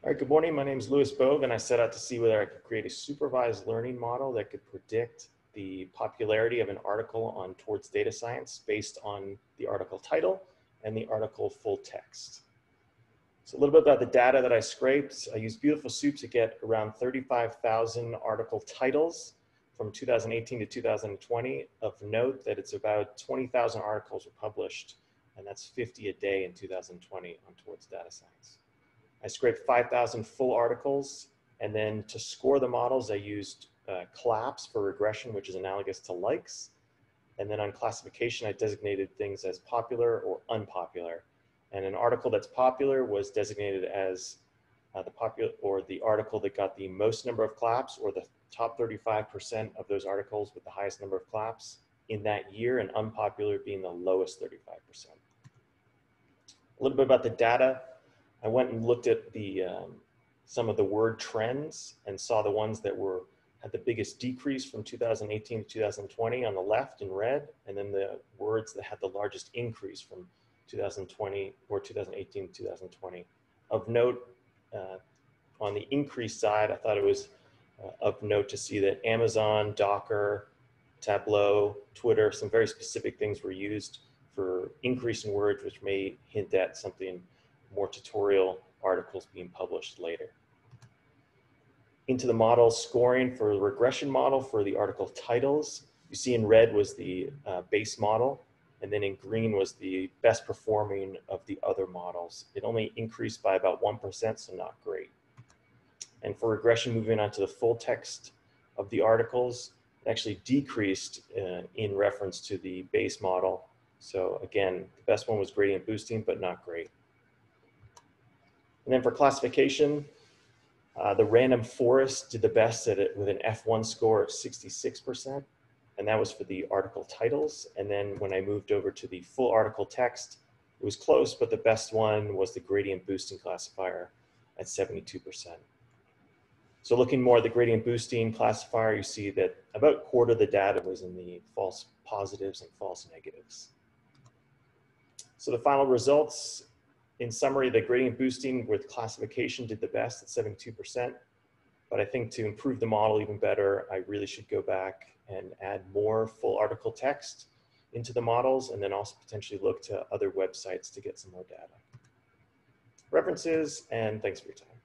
All right, good morning. My name is Bove, and I set out to see whether I could create a supervised learning model that could predict the popularity of an article on Towards Data Science based on the article title and the article full text. So a little bit about the data that I scraped. I used Beautiful Soup to get around 35,000 article titles from 2018 to 2020. Of note that it's about 20,000 articles were published, and that's 50 a day in 2020 on Towards Data Science. I scraped 5,000 full articles, and then to score the models, I used claps for regression, which is analogous to likes. And then on classification, I designated things as popular or unpopular. And an article that's popular was designated as the article that got the most number of claps, or the top 35% of those articles with the highest number of claps in that year, and unpopular being the lowest 35%. A little bit about the data. I went and looked at some of the word trends and saw the ones that had the biggest decrease from 2018 to 2020 on the left in red, and then the words that had the largest increase from 2020 or 2018 to 2020. Of note, on the increase side, I thought it was of note to see that Amazon, Docker, Tableau, Twitter, some very specific things were used for increase in words, which may hint at something more tutorial articles being published later. Into the model scoring for the regression model for the article titles. You see in red was the base model, and then in green was the best performing of the other models. It only increased by about 1%, so not great. And for regression, moving on to the full text of the articles, it actually decreased in reference to the base model. So again, the best one was gradient boosting, but not great. And then for classification, the random forest did the best at it with an F1 score of 66%. And that was for the article titles. And then when I moved over to the full article text, it was close, but the best one was the gradient boosting classifier at 72%. So looking more at the gradient boosting classifier, you see that about a quarter of the data was in the false positives and false negatives. So the final results, in summary, the gradient boosting with classification did the best at 72%, but I think to improve the model even better, I really should go back and add more full article text into the models, and then also potentially look to other websites to get some more data. References, and thanks for your time.